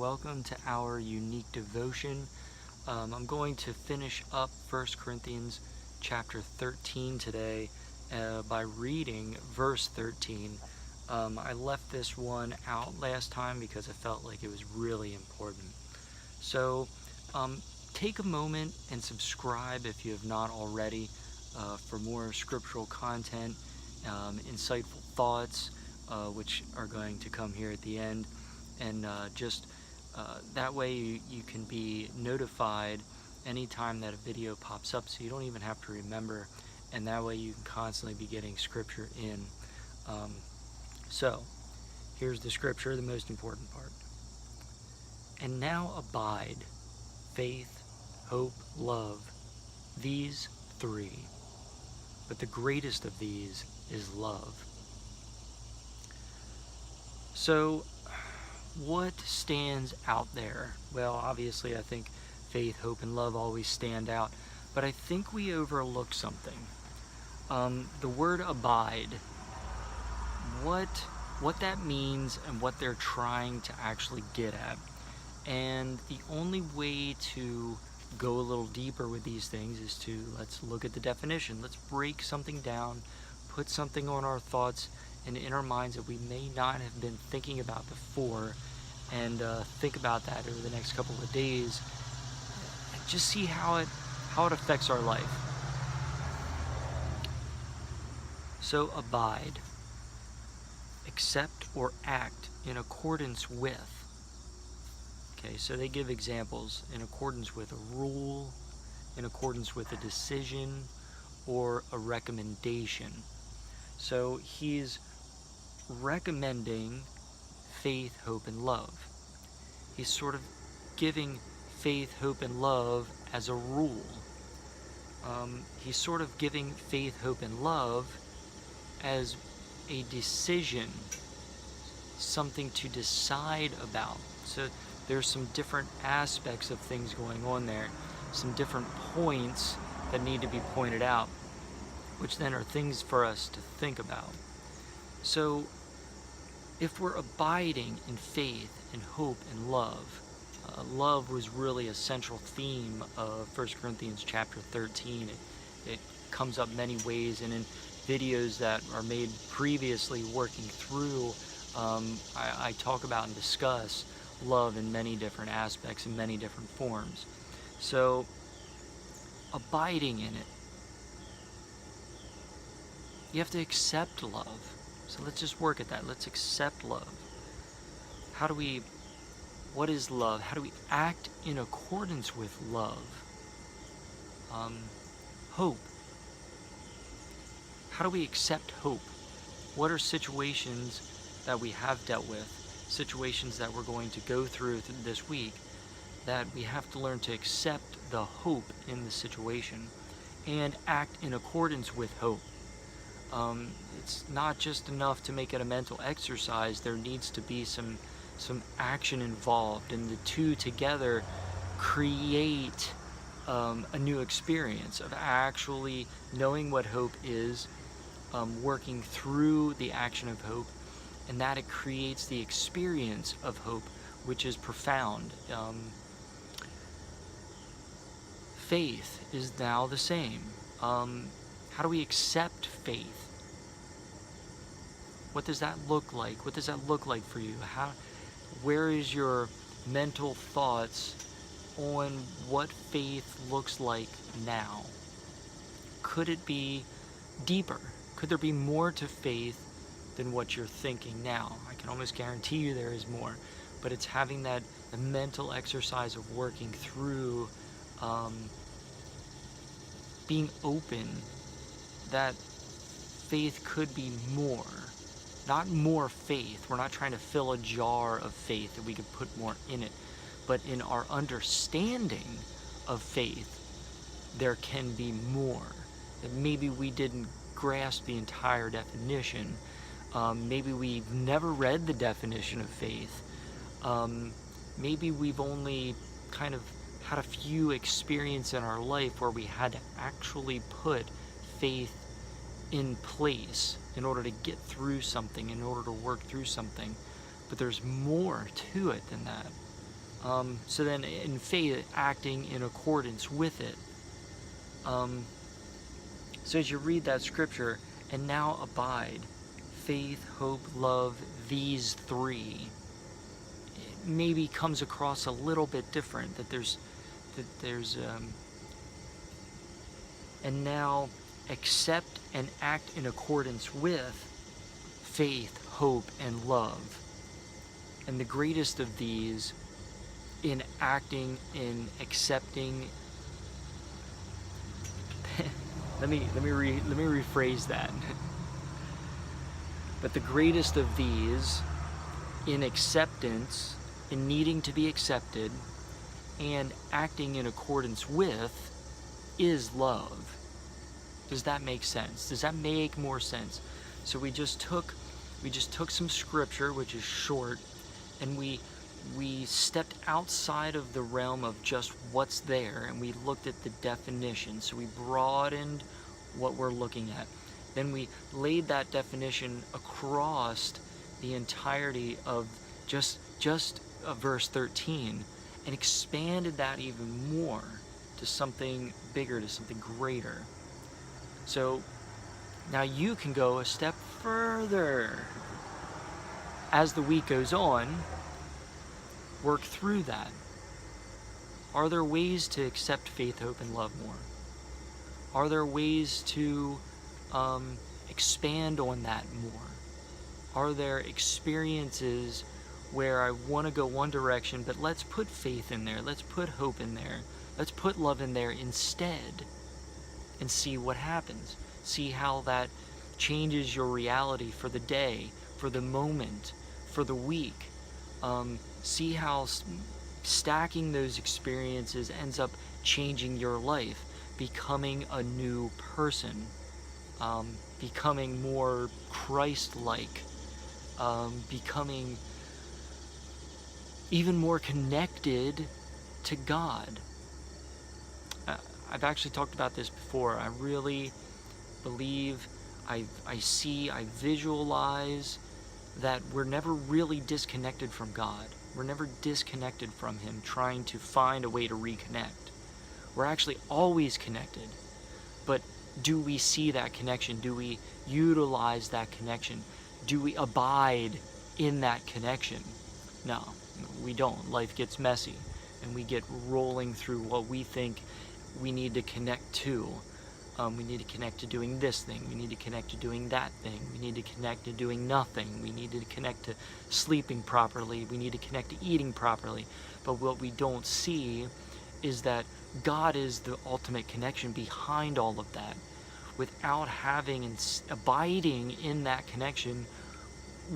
welcome to our unique devotion. I'm going to finish up 1 Corinthians chapter 13 today by reading verse 13. I left this one out last time because I felt like it was really important. So take a moment and subscribe if you have not already for more scriptural content, insightful thoughts, which are going to come here at the end. And that way you can be notified anytime that a video pops up, so you don't even have to remember, and that way you can constantly be getting scripture in. So here's the scripture, the most important part. And now abide faith, hope, love, these three, but the greatest of these is love. So what stands out there? Well, obviously I think faith, hope, and love always stand out, but I think we overlook something. The word abide, what that means and what they're trying to actually get at. And the only way to go a little deeper with these things is to, let's look at the definition. Let's break something down, put something on our thoughts and in our minds that we may not have been thinking about before, and think about that over the next couple of days and just see how it affects our life. So abide, accept or act in accordance with. Okay, so they give examples: in accordance with a rule, in accordance with a decision, or a recommendation. So he's recommending faith, hope, and love. He's sort of giving faith, hope, and love as a rule. He's sort of giving faith, hope, and love as a decision, something to decide about. So there's some different aspects of things going on there, some different points that need to be pointed out, which then are things for us to think about. So if we're abiding in faith and hope and love, love was really a central theme of 1 Corinthians chapter 13. It comes up many ways, and in videos that are made previously working through, I talk about and discuss love in many different aspects, in many different forms. So abiding in it, you have to accept love. So let's just work at that. Let's accept love. What is love? How do we act in accordance with love? Hope. How do we accept hope? What are situations that we have dealt with, situations that we're going to go through this week, that we have to learn to accept the hope in the situation and act in accordance with hope? It's not just enough to make it a mental exercise. There needs to be some action involved, and the two together create a new experience of actually knowing what hope is, working through the action of hope, and that it creates the experience of hope, which is profound. Faith is now the same. How do we accept faith? What does that look like? What does that look like for you? Where is your mental thoughts on what faith looks like now? Could it be deeper? Could there be more to faith than what you're thinking now? I can almost guarantee you there is more, but it's having the mental exercise of working through, being open that faith could be more. Not more faith. We're not trying to fill a jar of faith that we could put more in it, but in our understanding of faith, there can be more. That maybe we didn't grasp the entire definition. Maybe we've never read the definition of faith. Maybe we've only kind of had a few experiences in our life where we had to actually put faith in place in order to get through something, in order to work through something. But there's more to it than that. So then in faith, acting in accordance with it. So as you read that scripture, and now abide, faith, hope, love, these three, it maybe comes across a little bit different, that there's and now accept and act in accordance with faith, hope, and love. And the greatest of these, in acting, in accepting, let me rephrase that. But the greatest of these, in acceptance, in needing to be accepted, and acting in accordance with, is love. Does that make sense? Does that make more sense? So we just took some scripture, which is short, and we stepped outside of the realm of just what's there, and we looked at the definition. So we broadened what we're looking at. Then we laid that definition across the entirety of just verse 13, and expanded that even more to something bigger, to something greater. So now you can go a step further. As the week goes on, work through that. Are there ways to accept faith, hope, and love more? Are there ways to expand on that more? Are there experiences where I want to go one direction, but let's put faith in there, let's put hope in there, let's put love in there instead, and see what happens. See how that changes your reality for the day, for the moment, for the week. See how stacking those experiences ends up changing your life, becoming a new person, becoming more Christ-like, becoming even more connected to God. I've actually talked about this before. I really believe, I visualize that we're never really disconnected from God. We're never disconnected from Him, trying to find a way to reconnect. We're actually always connected. But do we see that connection? Do we utilize that connection? Do we abide in that connection? No, we don't. Life gets messy, and we get rolling through what we think we need to connect to. We need to connect to doing this thing. We need to connect to doing that thing. We need to connect to doing nothing. We need to connect to sleeping properly. We need to connect to eating properly. But what we don't see is that God is the ultimate connection behind all of that. Without having and abiding in that connection,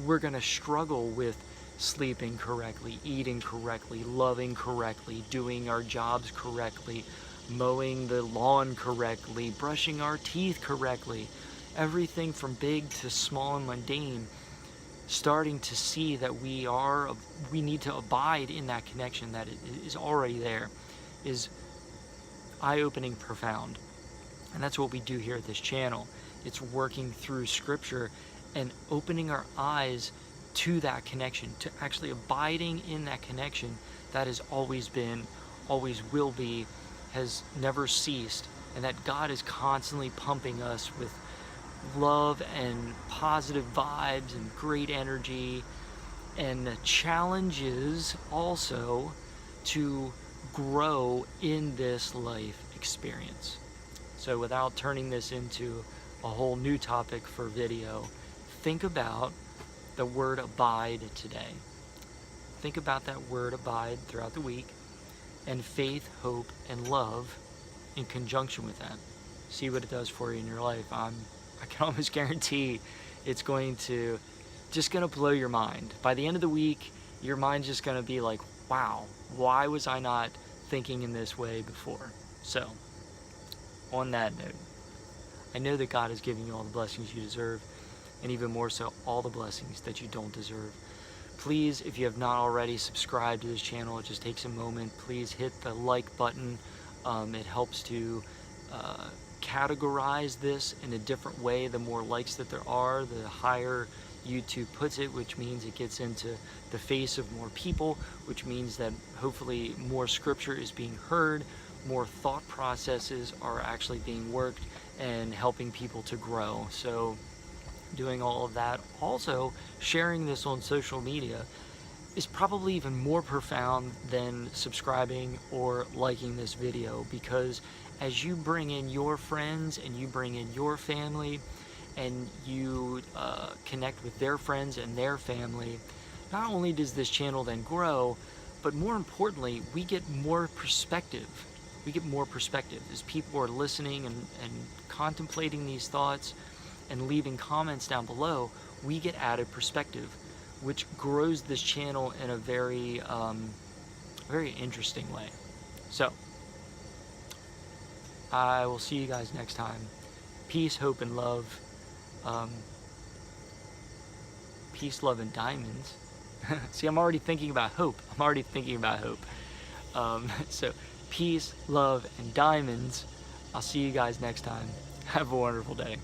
we're going to struggle with sleeping correctly, eating correctly, loving correctly, doing our jobs correctly, mowing the lawn correctly, brushing our teeth correctly. Everything from big to small and mundane, starting to see that we need to abide in that connection that is already there, is eye-opening, profound. And that's what we do here at this channel. It's working through scripture and opening our eyes to that connection, to actually abiding in that connection that has always been, always will be, has never ceased, and that God is constantly pumping us with love and positive vibes and great energy, and challenges also to grow in this life experience. So without turning this into a whole new topic for video, think about the word abide today. Think about that word abide throughout the week, and faith, hope, and love in conjunction with that. See what it does for you in your life. I can almost guarantee it's just going to blow your mind. By the end of the week, your mind's just going to be like, wow, why was I not thinking in this way before? So, on that note, I know that God is giving you all the blessings you deserve, and even more so, all the blessings that you don't deserve. Please, if you have not already subscribed to this channel, it just takes a moment. Please hit the like button. It helps to categorize this in a different way. The more likes that there are, the higher YouTube puts it, which means it gets into the face of more people, which means that hopefully more scripture is being heard, more thought processes are actually being worked and helping people to grow. So doing all of that, also sharing this on social media, is probably even more profound than subscribing or liking this video, because as you bring in your friends and you bring in your family and you connect with their friends and their family, not only does this channel then grow, but more importantly, we get more perspective. We get more perspective as people are listening and contemplating these thoughts and leaving comments down below. We get added perspective, which grows this channel in a very, very interesting way. So, I will see you guys next time. Peace, hope, and love. Peace, love, and diamonds. See, I'm already thinking about hope. So, peace, love, and diamonds. I'll see you guys next time. Have a wonderful day.